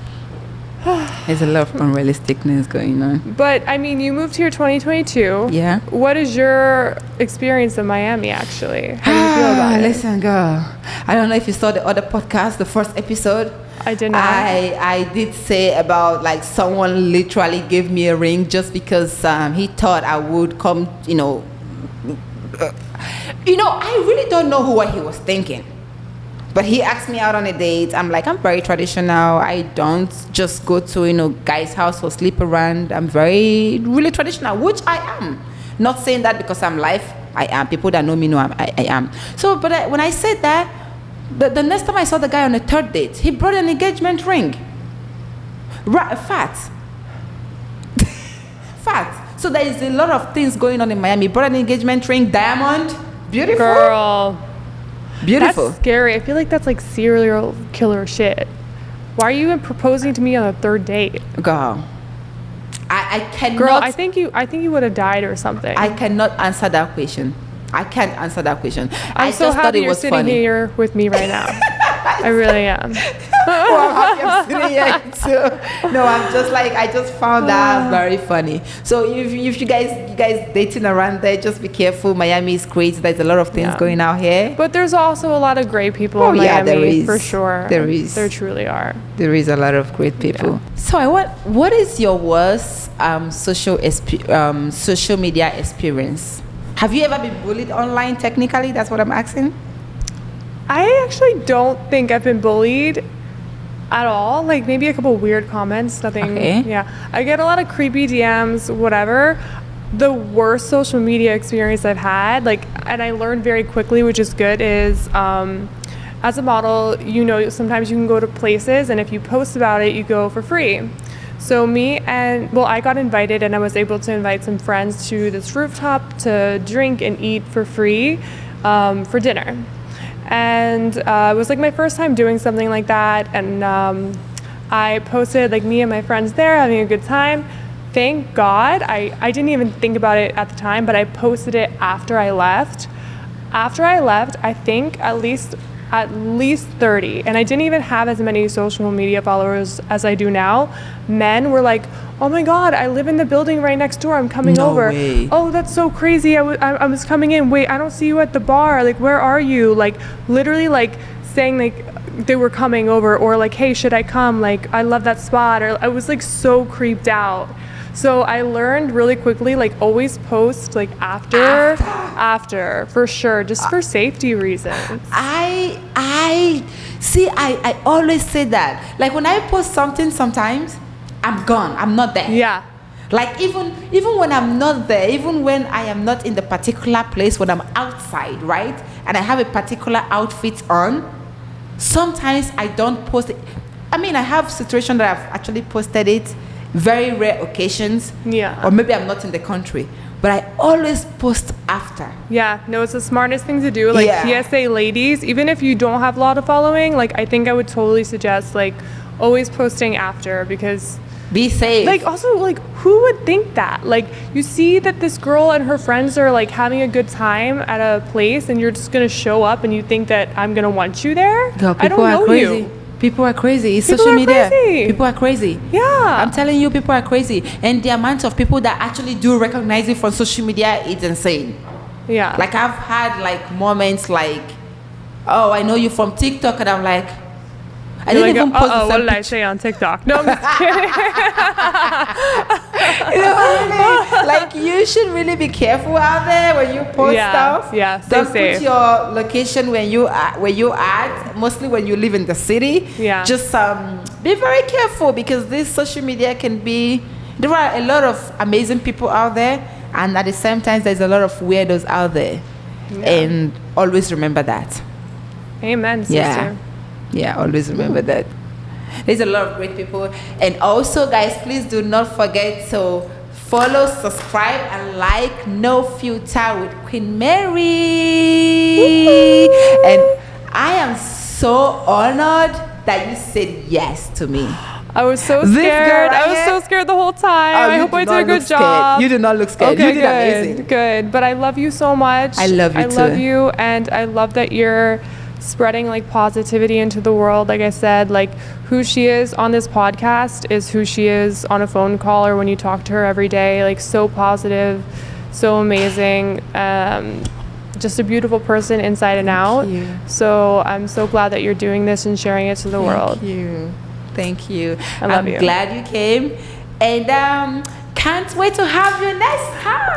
There's a lot of unrealisticness going on. But I mean, you moved here 2022. Yeah. What is your experience in Miami, actually? How do you feel about it? Listen, girl. I don't know if you saw the other podcast, the first episode. I did not. I did say about like someone literally gave me a ring just because he thought I would come, I really don't know what he was thinking. But he asked me out on a date. I'm like, I'm very traditional. I don't just go to, guy's house or sleep around. I'm really traditional, which I am. Not saying that because I'm life. I am. People that know me know I am. So, but when I said that, the next time I saw the guy on a third date, he brought an engagement ring. Fat. Fat. So there is a lot of things going on in Miami. He brought an engagement ring, diamond. Beautiful. Girl. Beautiful. That's scary. I feel like that's like serial killer shit. Why are you even proposing to me on a third date? Girl, I cannot. Girl, I think you would have died or something. I cannot answer that question. I can't answer that question. I'm so just thought happy it you're was sitting funny. here with me right now. I really am. Oh, I'm happy I'm sitting here too. No, I just found that very funny. So if you guys dating around there, just be careful. Miami is crazy. There's a lot of things going out here. But there's also a lot of great people in Miami, yeah, there is. for sure. There is. There truly are. There is a lot of great people. Yeah. So what is your worst social media experience? Have you ever been bullied online? Technically, that's what I'm asking. I actually don't think I've been bullied at all. Like maybe a couple weird comments, nothing. Okay. Yeah. I get a lot of creepy DMs, whatever. The worst social media experience I've had, and I learned very quickly, which is good, is as a model, sometimes you can go to places and if you post about it, you go for free. So I got invited and I was able to invite some friends to this rooftop to drink and eat for free for dinner. And it was like my first time doing something like that. And I posted like me and my friends there having a good time. Thank God, I didn't even think about it at the time, but I posted it after I left. After I left, I think at least 30, and I didn't even have as many social media followers as I do now. Men were like, oh my God, I live in the building right next door, I'm coming over. Way. Oh, that's so crazy, I was coming in, wait, I don't see you at the bar, like where are you? Like literally like saying like they were coming over, or like, hey, should I come? Like I love that spot. Or I was like so creeped out. So I learned really quickly, like always post like after for sure, just for safety reasons. I always say that. Like when I post something, sometimes I'm gone. I'm not there. Yeah. Like even when I'm not there, even when I am not in the particular place, when I'm outside, right? And I have a particular outfit on, sometimes I don't post it. I mean, I have situations that I've actually posted it. Very rare occasions, or maybe I'm not in the country, but I always post after. Yeah, no, it's the smartest thing to do. Like PSA ladies, even if you don't have a lot of following, like I think I would totally suggest like always posting after, because be safe. Like also like who would think that? Like you see that this girl and her friends are like having a good time at a place, and you're just gonna show up and you think that I'm gonna want you there? Girl, I don't know crazy. you. People are crazy. It's social media. Crazy. People are crazy. Yeah. I'm telling you, people are crazy. And the amount of people that actually do recognize it from social media is insane. Yeah. Like I've had like moments like, oh, I know you from TikTok, and I'm like, I You're didn't like, even post the what same did I picture. say on TikTok? No, I'm just kidding. You know what I mean? Like, you should really be careful out there when you post stuff. Yeah, stay Don't safe. put your location when you are, where you at, mostly when you live in the city. Yeah. Just be very careful, because this social media can be, there are a lot of amazing people out there, and at the same time there's a lot of weirdos out there. And always remember that. Amen, sister. Yeah, always remember that. There's a lot of great people. And also, guys, please do not forget to follow, subscribe, and like No Filter with Queen Mary. Woo-hoo! And I am so honored that you said yes to me. I was so This girl scared. right I was here? so scared the whole time. Oh, I you hope do I did not a good look scared. job. You did not look scared. Okay, You did good, amazing. good. But I love you so much. I love you I too. love you, and I love that you're spreading like positivity into the world. Like I said, like who she is on this podcast is who she is on a phone call or when you talk to her every day. Like so positive, so amazing. Just a beautiful person inside and out. you. So I'm so glad that you're doing this and sharing it to the world. Thank you. I love you. I'm glad you came, and can't wait to have you next time.